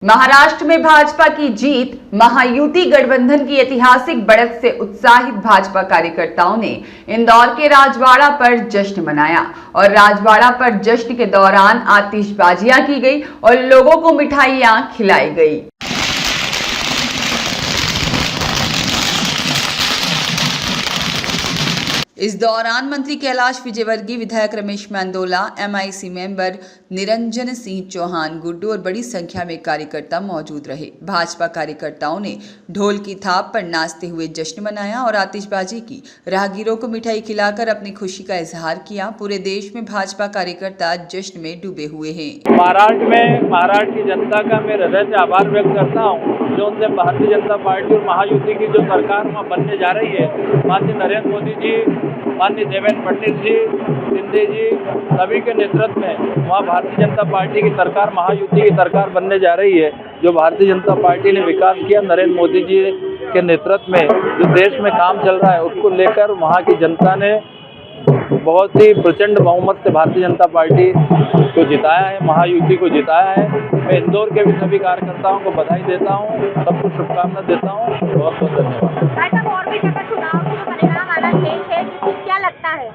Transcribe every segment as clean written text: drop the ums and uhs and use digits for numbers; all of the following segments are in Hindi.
महाराष्ट्र में भाजपा की जीत, महायुति गठबंधन की ऐतिहासिक बढ़त से उत्साहित भाजपा कार्यकर्ताओं ने इंदौर के राजवाड़ा पर जश्न मनाया और राजवाड़ा पर जश्न के दौरान आतिशबाजियां की गई और लोगों को मिठाइयां खिलाई गई। इस दौरान मंत्री कैलाश विजयवर्गीय, विधायक रमेश मेंदोला, MIC मेंबर निरंजन सिंह चौहान, गुड्डू और बड़ी संख्या में कार्यकर्ता मौजूद रहे। भाजपा कार्यकर्ताओं ने ढोल की थाप पर नाचते हुए जश्न मनाया और आतिशबाजी की। राहगीरों को मिठाई खिलाकर अपनी खुशी का इजहार किया। पूरे देश में भाजपा कार्यकर्ता जश्न में डूबे हुए हैं। महाराष्ट्र की जनता का मैं हृदय से आभार व्यक्त करता हूँ, जो उनसे भारतीय जनता पार्टी और महायुति की जो सरकार वहाँ बनने जा रही है, माननीय नरेंद्र मोदी जी, माननीय देवेंद्र फडणवीस जी, शिंदे जी, सभी के नेतृत्व में वहाँ भारतीय जनता पार्टी की सरकार, महायुति की सरकार बनने जा रही है। जो भारतीय जनता पार्टी ने विकास किया नरेंद्र मोदी जी के नेतृत्व में, जो देश में काम चल रहा है, उसको लेकर वहाँ की जनता ने बहुत ही प्रचंड बहुमत से भारतीय जनता पार्टी को जिताया है, महायुति को जिताया है। मैं इंदौर के भी सभी कार्यकर्ताओं को बधाई देता हूँ, सबको शुभकामना देता हूँ। बहुत बहुत धन्यवाद। और भी जगह चुनाव का परिणाम आना शेष है, क्या लगता है?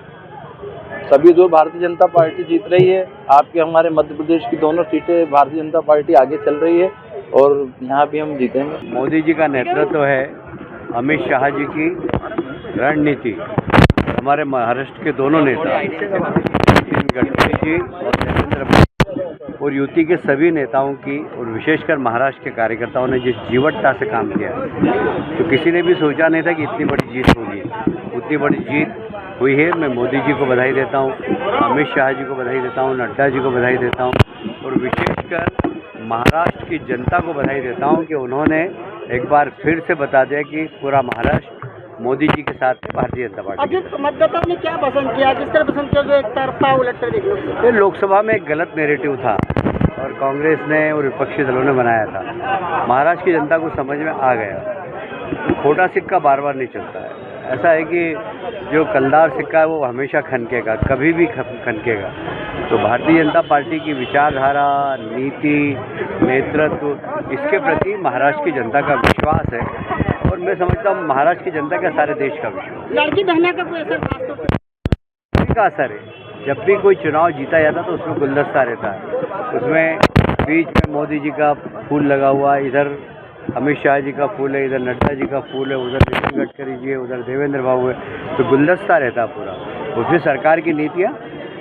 सभी दो भारतीय जनता पार्टी जीत रही है। आपके हमारे मध्य प्रदेश की दोनों सीटें भारतीय जनता पार्टी आगे चल रही है और यहाँ भी हम जीतेंगे। मोदी जी का नेतृत्व है, अमित शाह जी की रणनीति, हमारे महाराष्ट्र के दोनों नेता गडकरी जी और देवेंद्र और युति के सभी नेताओं की और विशेषकर महाराष्ट्र के कार्यकर्ताओं ने जिस जीवटता से काम किया है, तो किसी ने भी सोचा नहीं था कि इतनी बड़ी जीत होगी। उतनी बड़ी जीत हुई है। मैं मोदी जी को बधाई देता हूँ, अमित शाह जी को बधाई देता हूँ, नड्डा जी को बधाई देता हूँ और विशेषकर महाराष्ट्र की जनता को बधाई देता हूँ कि उन्होंने एक बार फिर से बता दिया कि पूरा महाराष्ट्र मोदी जी के साथ है, भारतीय जनता पार्टी। अभी मतदाताओं ने क्या पसंद किया, किस तरह पसंद किया, जो एक तरफा उलटकर देखो? लोकसभा में एक गलत नैरेटिव था और कांग्रेस ने और विपक्षी दलों ने बनाया था। महाराष्ट्र की जनता को समझ में आ गया, खोटा सिक्का बार बार नहीं चलता है। ऐसा है कि जो कलदार सिक्का है वो हमेशा खनकेगा, कभी भी खनकेगा। तो भारतीय जनता पार्टी की विचारधारा, नीति, नेतृत्व, इसके प्रति महाराष्ट्र की जनता का विश्वास है और मैं समझता हूँ महाराष्ट्र की जनता का सारे देश का विश्वास। लड़की बहना का कोई असर का असर है। जब भी कोई चुनाव जीता जाता तो उसमें गुलदस्ता रहता है, उसमें बीच में मोदी जी का फूल लगा हुआ है, इधर अमित शाह जी का फूल है, इधर नड्डा जी का फूल है, उधर नितिन गडकरी जी है, उधर देवेंद्र बाबू है, तो गुलदस्ता रहता है पूरा। और फिर सरकार की नीतियाँ,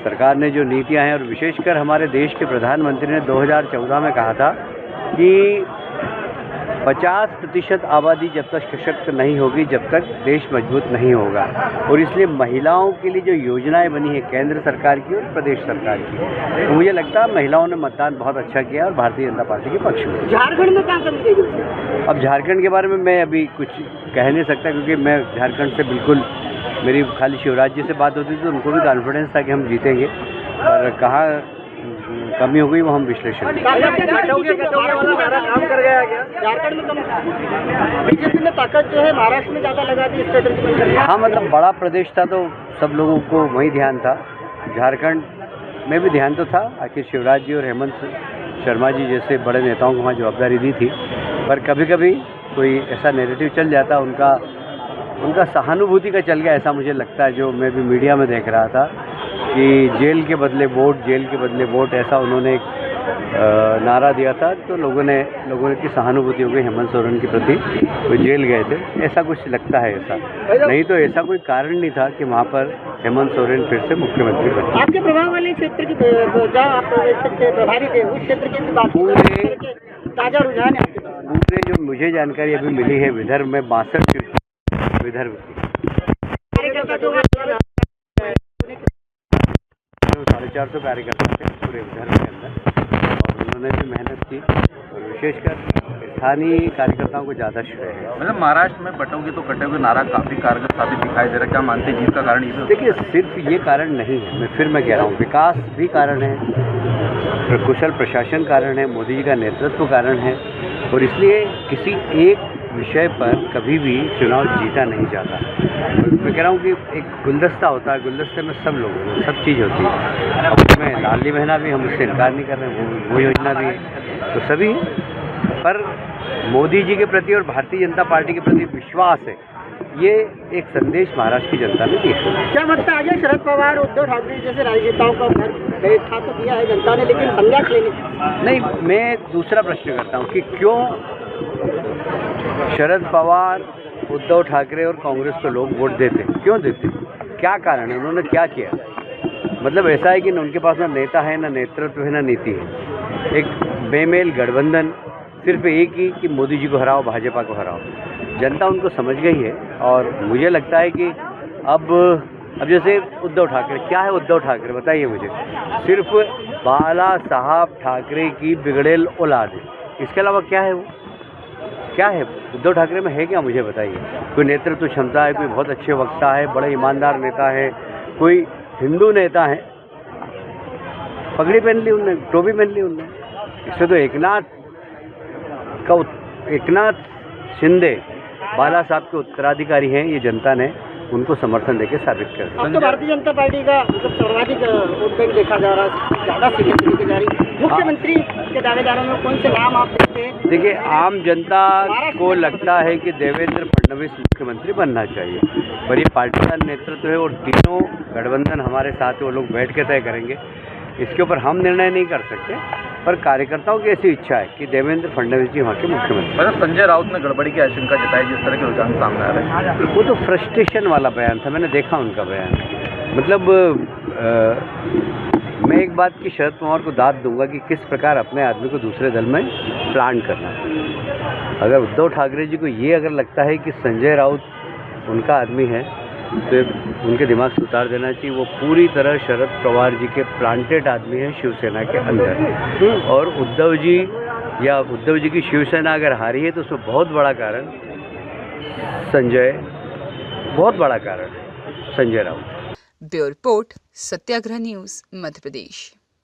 सरकार ने जो नीतियाँ हैं और विशेषकर हमारे देश के प्रधानमंत्री ने 2014 में कहा था कि 50% आबादी जब तक सशक्त नहीं होगी, जब तक देश मजबूत नहीं होगा। और इसलिए महिलाओं के लिए जो योजनाएं बनी है केंद्र सरकार की और प्रदेश सरकार की, तो मुझे लगता है महिलाओं ने मतदान बहुत अच्छा किया और भारतीय जनता पार्टी के पक्ष में। झारखंड में क्या कमी रहेगी? अब झारखंड के बारे में मैं अभी कुछ कह नहीं सकता, क्योंकि मैं झारखंड से बिल्कुल, मेरी खाली शिवराज जी से बात होती थी तो उनको भी कॉन्फिडेंस था कि हम जीतेंगे, और कहाँ कमी हो गई वो हम विश्लेषण। बीजेपी ने ताकत जो है महाराष्ट्र में ज़्यादा लगा दी स्ट्रेटेजी। हाँ, मतलब बड़ा प्रदेश था तो सब लोगों को वही ध्यान था। झारखंड में भी ध्यान तो था, आखिर शिवराज जी और हेमंत शर्मा जी जैसे बड़े नेताओं को वहाँ जवाबदारी दी थी, पर कभी कभी कोई ऐसा नैरेटिव चल जाता, उनका सहानुभूति का चल गया, ऐसा मुझे लगता है। जो मैं भी मीडिया में देख रहा था कि जेल के बदले वोट, जेल के बदले वोट, ऐसा उन्होंने एक नारा दिया था, तो लोगों की सहानुभूति हो गई हेमंत सोरेन के प्रति, वो जेल गए थे, ऐसा कुछ लगता है। ऐसा नहीं तो ऐसा कोई कारण नहीं था कि वहाँ पर हेमंत सोरेन फिर से मुख्यमंत्री बने। आपके प्रभाव वाले क्षेत्र की जहाँ आप प्रभारी थे, उस क्षेत्र के पूरे ताज़ा रुझान है? पूरे जो मुझे जानकारी अभी मिली है, विदर्भ में 62 सीट, विदर्भ की 450 कार्यकर्ता थे पूरे विदर्भ के अंदर, और उन्होंने भी मेहनत की और विशेषकर स्थानीय कार्यकर्ताओं को ज़्यादा श्रेय है। मतलब महाराष्ट्र में बटोगे तो कटोगे नारा काफ़ी कारगर साबित दिखाई दे रहा है, क्या मानते हैं जीत का कारण ये? देखिए, सिर्फ ये कारण नहीं है, मैं कह रहा हूँ, विकास भी कारण है, कुशल प्रशासन कारण है, मोदी जी का नेतृत्व कारण है, और इसलिए किसी एक विषय पर कभी भी चुनाव जीता नहीं जाता। मैं कह रहा हूँ कि एक गुलदस्ता होता है, गुलदस्ते में सब लोग, सब चीज़ होती है। अब उसमें लाडली बहना भी, हम उससे इनकार नहीं कर रहे हैं, वो योजना भी है, तो सभी पर मोदी जी के प्रति और भारतीय जनता पार्टी के प्रति विश्वास है, ये एक संदेश महाराष्ट्र की जनता ने दिया। क्या वक्त आ गया शरद पवार उद्धव ठाकरे जैसे राजनेताओं का घर बैठा तो किया है जनता ने, लेकिन संन्यास लेने नहीं, मैं दूसरा प्रश्न करता हूँ कि क्यों शरद पवार, उद्धव ठाकरे और कांग्रेस को लोग वोट देते, क्यों देते, क्या कारण है, उन्होंने क्या किया? मतलब ऐसा है कि उनके पास ना नेता है, ना नेतृत्व है, ना नीति है, एक बेमेल गठबंधन, सिर्फ एक ही कि मोदी जी को हराओ, भाजपा को हराओ। जनता उनको समझ गई है और मुझे लगता है कि अब जैसे उद्धव ठाकरे, क्या है उद्धव ठाकरे बताइए मुझे? सिर्फ बाला साहब ठाकरे की बिगड़ेल औलाद है, इसके अलावा क्या है वो? क्या है उद्धव ठाकरे में, है क्या मुझे बताइए? कोई नेतृत्व क्षमता है, कोई बहुत अच्छे वक्ता है, बड़े ईमानदार नेता है, कोई हिंदू नेता है, पगड़ी पहन ली उनने, टोपी पहन ली उनने। इससे तो एकनाथ शिंदे बाला साहब के उत्तराधिकारी हैं, ये जनता ने उनको समर्थन देके साबित कर दिया। अब तो भारतीय जनता पार्टी का मतलब सर्वाधिक वोट बैंक देखा जा रहा है, ज़्यादा सीटें जीती जा रही। मुख्यमंत्री के दावेदारों में कौन से नाम आप देखते हैं? देखिए, आम जनता को लगता है कि देवेंद्र फडणवीस मुख्यमंत्री बनना चाहिए, पर ये पार्टी का नेतृत्व है और तीनों गठबंधन हमारे साथ है, वो लोग बैठ के तय करेंगे, इसके ऊपर हम निर्णय नहीं कर सकते, पर कार्यकर्ताओं की ऐसी इच्छा है कि देवेंद्र फडणवीस जी वहाँ के मुख्यमंत्री। मतलब संजय राउत ने गड़बड़ी की आशंका जताई, जिस तरह के रुझान सामने आ रहे हैं। वो तो फ्रस्ट्रेशन वाला बयान था, मैंने देखा उनका बयान। मतलब मैं एक बात की शरद पवार को दाद दूंगा कि किस प्रकार अपने आदमी को दूसरे दल में प्लांट करना है। अगर उद्धव ठाकरे जी को ये अगर लगता है कि संजय राउत उनका आदमी है, तो उनके दिमाग से उतार देना चाहिए। वो पूरी तरह शरद पवार जी के प्लांटेड आदमी हैं शिवसेना के अंदर, और उद्धव जी की शिवसेना अगर हारी है तो उसमें बहुत बड़ा कारण संजय राउत। ब्यूरो रिपोर्ट, सत्याग्रह न्यूज़, मध्य प्रदेश।